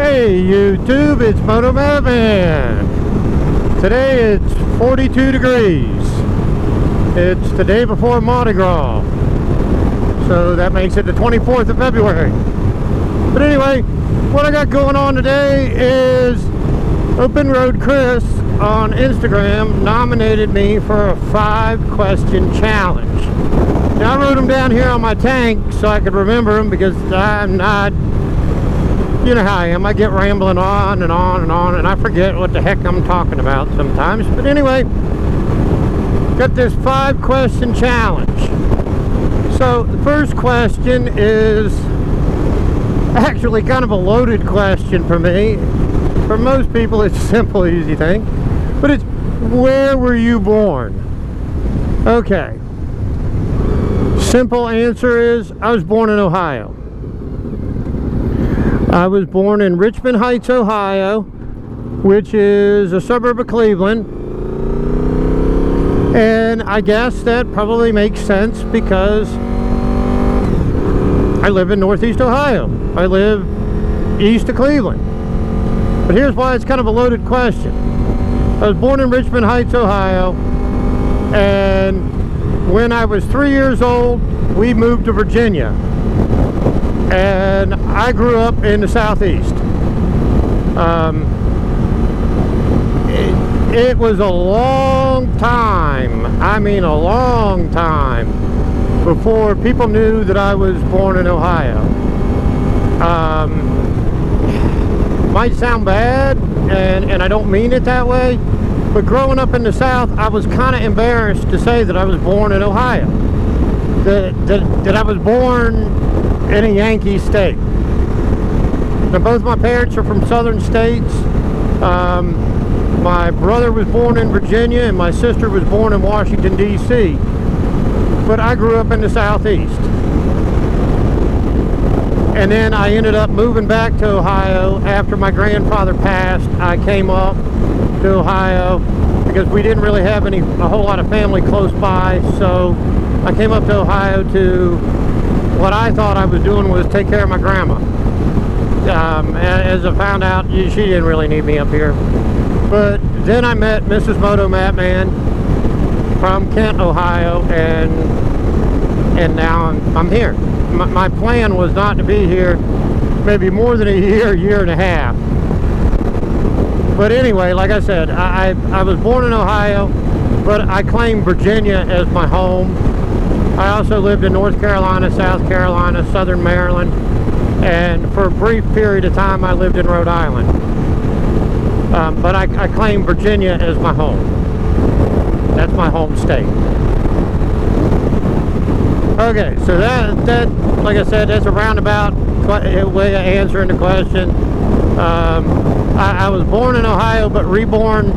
Hey YouTube, it's motomattman. Today it's 42 degrees. It's the day before Mardi Gras, so that makes it the 24th of February. But anyway, what I got going on today is Open Road Chris on Instagram nominated me for a 5-question challenge. Now I wrote them down here on my tank so I could remember them, because I'm not, you know how I am. I get rambling on and on and on, and I forget what the heck I'm talking about sometimes. But anyway, got this 5-question challenge. So the first question is actually kind of a loaded question for me. For most people it's a simple, easy thing, but it's, where were you born? Okay, simple answer is, I was born in Ohio. I was born in Richmond Heights, Ohio, which is a suburb of Cleveland. And I guess that probably makes sense because I live in Northeast Ohio. I live east of Cleveland. But here's why it's kind of a loaded question. I was born in Richmond Heights, Ohio, and when I was 3 years old, we moved to Virginia. And I grew up in the Southeast. It was a long time, I mean a long time, before people knew that I was born in Ohio. Might sound bad, and I don't mean it that way, but growing up in the South, I was kind of embarrassed to say that I was born in Ohio. That I was born in a Yankee state. Now, both my parents are from southern states. My brother was born in Virginia and my sister was born in Washington, D.C. But I grew up in the Southeast. And then I ended up moving back to Ohio after my grandfather passed. I came up to Ohio because we didn't really have a whole lot of family close by, so I came up to Ohio to, what I thought I was doing was take care of my grandma. As I found out, she didn't really need me up here. But then I met Mrs. Motomattman from Kent, Ohio, and now I'm here. My plan was not to be here maybe more than a year and a half. But anyway, like I said, I was born in Ohio, but I claim Virginia as my home. I also lived in North Carolina, South Carolina, Southern Maryland, and for a brief period of time I lived in Rhode Island. But I claim Virginia as my home. That's my home state. Okay, so that like I said, that's a roundabout way of answering the question. I was born in Ohio, but reborn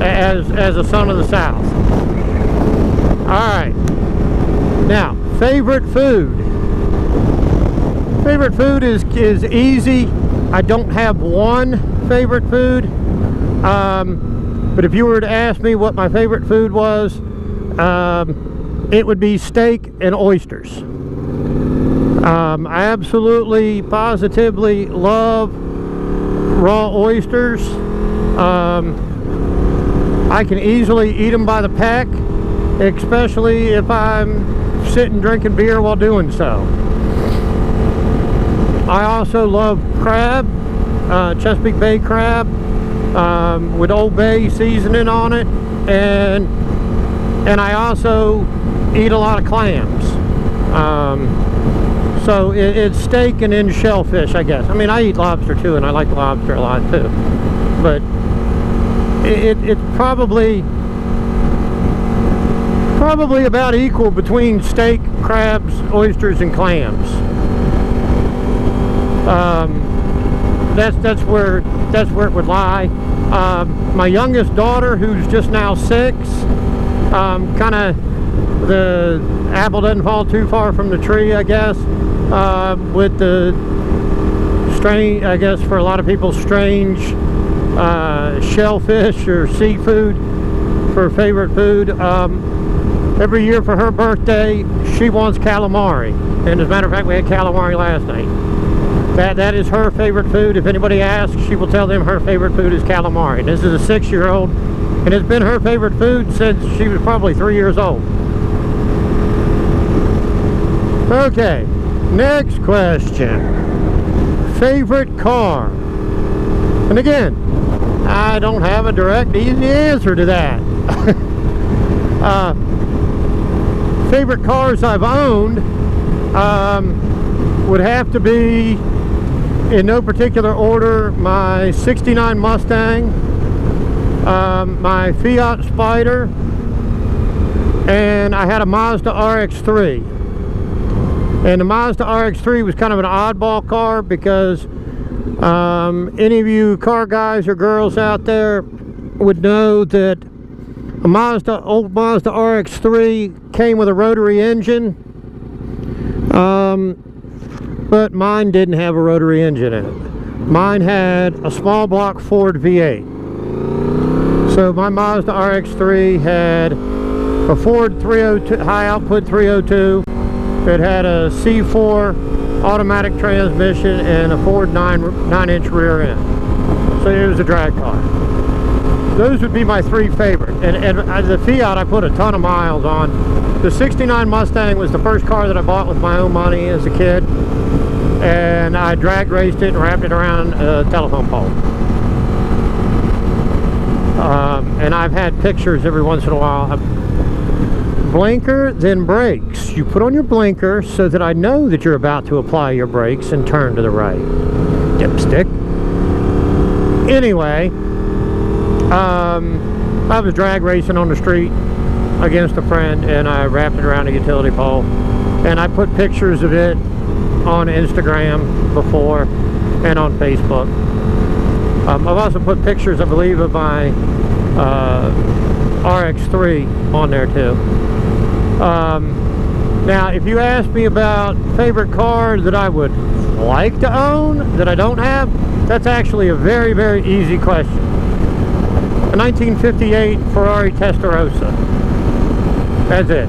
as a son of the South. Alright. Now, favorite food. Favorite food is easy. I don't have one favorite food. But if you were to ask me what my favorite food was, it would be steak and oysters. I absolutely, positively love raw oysters. I can easily eat them by the peck, especially if I'm sitting drinking beer while doing so. I also love crab, Chesapeake Bay crab, with Old Bay seasoning on it, and I also eat a lot of clams. So it's steak and then shellfish, I guess. I mean, I eat lobster too, and I like lobster a lot too. But it's probably about equal between steak, crabs, oysters, and clams. That's where it would lie. My youngest daughter, who's just now 6, kind of, the apple doesn't fall too far from the tree, I guess, with the strange, I guess for a lot of people, strange shellfish or seafood for favorite food. Every year for her birthday, she wants calamari, and as a matter of fact, we had calamari last night. That is her favorite food. If anybody asks, she will tell them her favorite food is calamari. This is a 6-year-old, and it's been her favorite food since she was probably 3 years old. Okay, next question. Favorite car? And again, I don't have a direct, easy answer to that. Favorite cars I've owned would have to be, in no particular order, my '69 Mustang, my Fiat Spider, and I had a Mazda RX-3. And the Mazda RX-3 was kind of an oddball car because any of you car guys or girls out there would know that a old Mazda RX-3 came with a rotary engine, but mine didn't have a rotary engine in it. Mine had a small block Ford V8. So my Mazda RX-3 had a Ford 302, high output 302. It had a C4 automatic transmission and a Ford 9-inch rear end. So it was a drag car. Those would be my three favorite. And the Fiat I put a ton of miles on. The '69 Mustang was the first car that I bought with my own money as a kid. And I drag raced it and wrapped it around a telephone pole. And I've had pictures every once in a while. Blinker, then brakes. You put on your blinker so that I know that you're about to apply your brakes and turn to the right. Dipstick. Anyway, I was drag racing on the street against a friend, and I wrapped it around a utility pole, and I put pictures of it on Instagram before and on Facebook. I've also put pictures, I believe, of my RX-3 on there too. Now, if you ask me about favorite car that I would like to own that I don't have, that's actually a very, very easy question. A 1958 Ferrari Testarossa. That's it.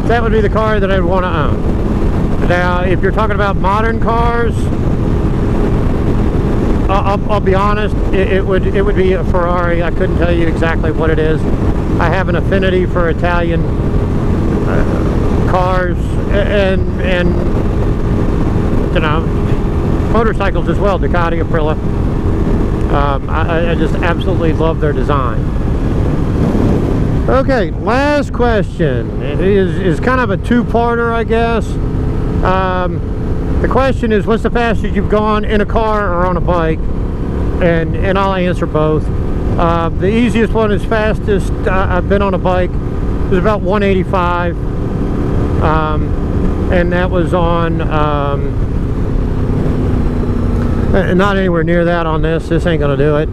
That would be the car that I'd want to own. Now, if you're talking about modern cars, I'll be honest, it would be a Ferrari. I couldn't tell you exactly what it is. I have an affinity for Italian cars and you know, motorcycles as well. Ducati, Aprilia. I just absolutely love their design. Okay, last question. It is kind of a two-parter, I guess. The question is, what's the fastest you've gone in a car or on a bike? And I'll answer both. The easiest one is fastest I've been on a bike. It was about 185. And that was on, not anywhere near that on this. This ain't gonna do it.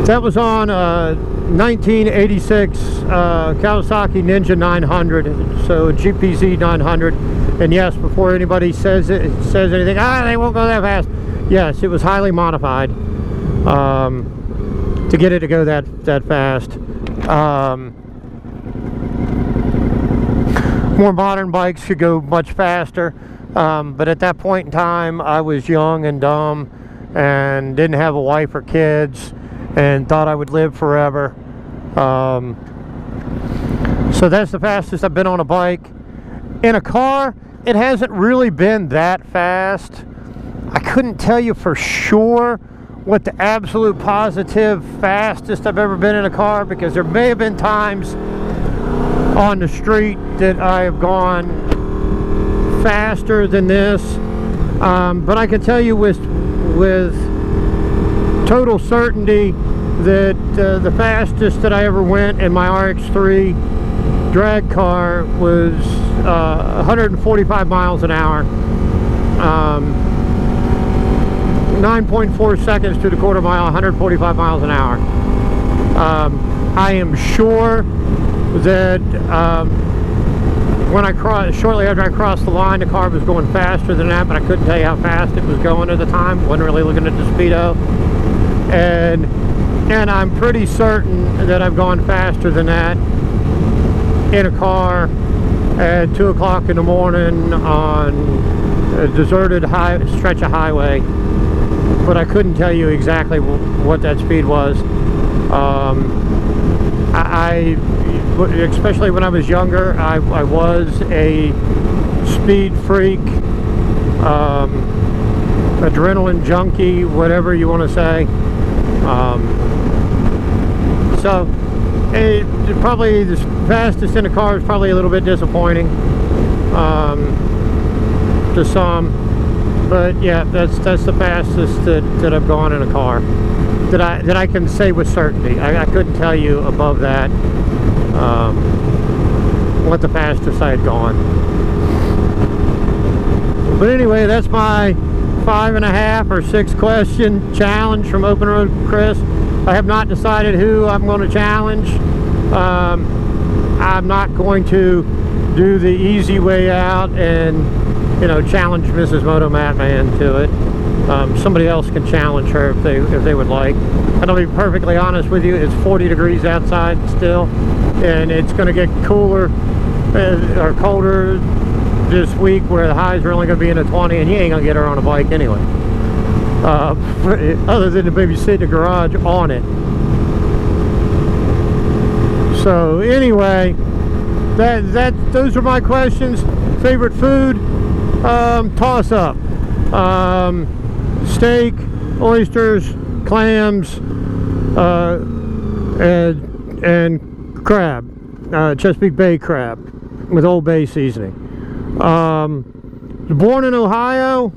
That was on 1986 Kawasaki Ninja 900, so GPZ 900. And yes, before anybody says anything, they won't go that fast. Yes, it was highly modified to get it to go that fast. More modern bikes could go much faster, but at that point in time, I was young and dumb and didn't have a wife or kids and thought I would live forever. So that's the fastest I've been on a bike. In a car, it hasn't really been that fast. I couldn't tell you for sure what the absolute positive fastest I've ever been in a car, because there may have been times on the street that I have gone faster than this. But I can tell you with total certainty that the fastest that I ever went in my RX-3 drag car was 145 miles an hour. 9.4 seconds to the quarter mile, 145 miles an hour. I am sure that when shortly after I crossed the line, the car was going faster than that, but I couldn't tell you how fast it was going at the time. Wasn't really looking at the speedo. And I'm pretty certain that I've gone faster than that in a car at 2 o'clock in the morning on a deserted stretch of highway, but I couldn't tell you exactly what that speed was. Especially when I was younger, I was a speed freak, adrenaline junkie, whatever you want to say. So probably the fastest in the car is probably a little bit disappointing to some, but yeah, that's the fastest that I've gone in a car that I can say with certainty. I couldn't tell you above that what the fastest I had gone. But anyway, that's my 5.5 or 6 question challenge from Open Road Chris. I have not decided who I'm going to challenge. I'm not going to do the easy way out and, you know, challenge Mrs. Motomattman to it. Somebody else can challenge her if they would like. And I'll be perfectly honest with you, it's 40 degrees outside still, and it's going to get cooler or colder this week, where the highs are only going to be in the 20, and you ain't going to get her on a bike anyway. Other than to maybe sit in the garage on it. So anyway, those are my questions. Favorite food, toss up. Steak, oysters, clams, and crab, Chesapeake Bay crab with Old Bay seasoning. Born in Ohio,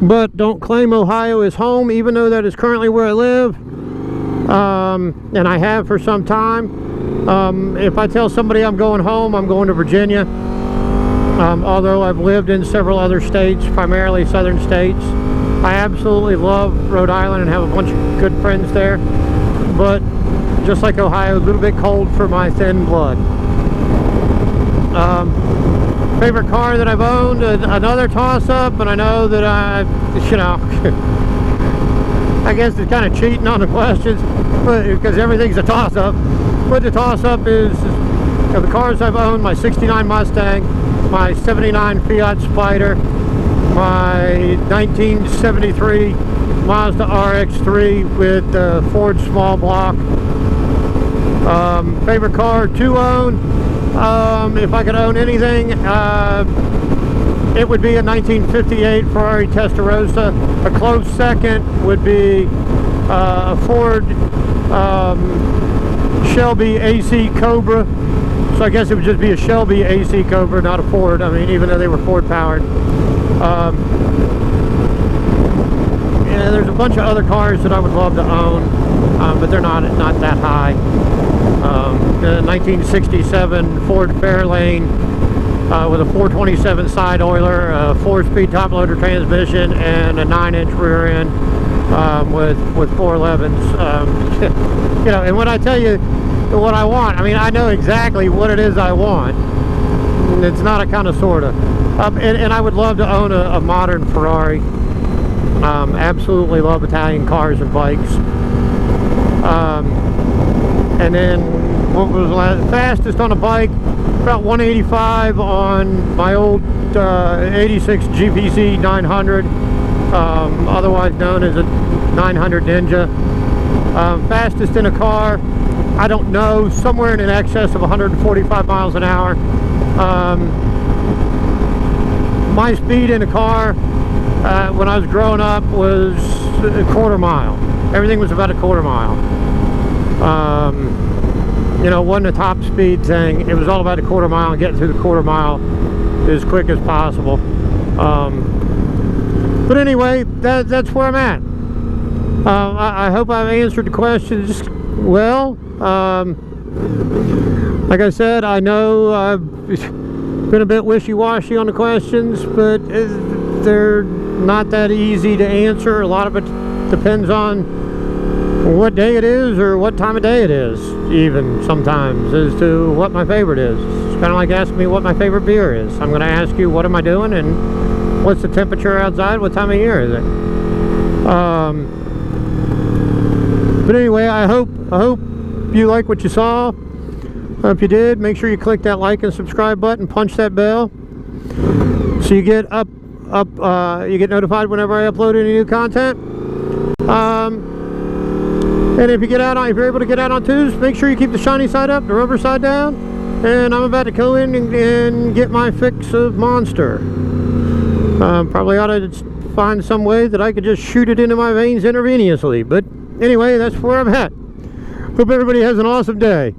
but don't claim Ohio as home, even though that is currently where I live, and I have for some time. If I tell somebody I'm going home, I'm going to Virginia, although I've lived in several other states, primarily southern states. I absolutely love Rhode Island and have a bunch of good friends there, but just like Ohio, a little bit cold for my thin blood. Favorite car that I've owned, another toss-up, and I know that you know, I guess it's kind of cheating on the questions, but because everything's a toss-up. But the toss-up is, the cars I've owned: my '69 Mustang, my '79 Fiat Spider, my 1973 Mazda RX-3 with Ford small block. Favorite car to own, if I could own anything, it would be a 1958 Ferrari Testarossa. A close second would be a Ford Shelby AC Cobra. So I guess it would just be a Shelby AC Cobra, not a Ford. I mean, even though they were Ford powered. Yeah, there's a bunch of other cars that I would love to own, but they're not that high. The 1967 Ford Fairlane with a 427 side oiler, a 4-speed top loader transmission, and a 9-inch rear end with 411s. You know, and when I tell you what I want, I mean, I know exactly what it is I want. It's not a kind of sorta. And I would love to own a modern Ferrari. Absolutely love Italian cars and bikes. And then what was the fastest on a bike? About 185 on my old 86 GPC 900, otherwise known as a 900 Ninja. Fastest in a car, I don't know, somewhere in excess of 145 miles an hour. My speed in a car when I was growing up was a quarter mile. Everything was about a quarter mile. You know, wasn't a top speed thing. It was all about a quarter mile and getting through the quarter mile as quick as possible. But anyway, that's where I'm at. I hope I've answered the question just well. Like I said, I know I've been a bit wishy-washy on the questions, but they're not that easy to answer. A lot of it depends on what day it is or what time of day it is, even sometimes, as to what my favorite is. It's kind of like asking me what my favorite beer is. I'm going to ask you, what am I doing, and what's the temperature outside, what time of year is it? But anyway, I hope you like what you saw. If you did, make sure you click that like and subscribe button, punch that bell, so you get you get notified whenever I upload any new content. And if you're able to get out on twos, make sure you keep the shiny side up, the rubber side down. And I'm about to go in and get my fix of monster. Probably ought to find some way that I could just shoot it into my veins intravenously. But anyway, that's where I'm at. Hope everybody has an awesome day.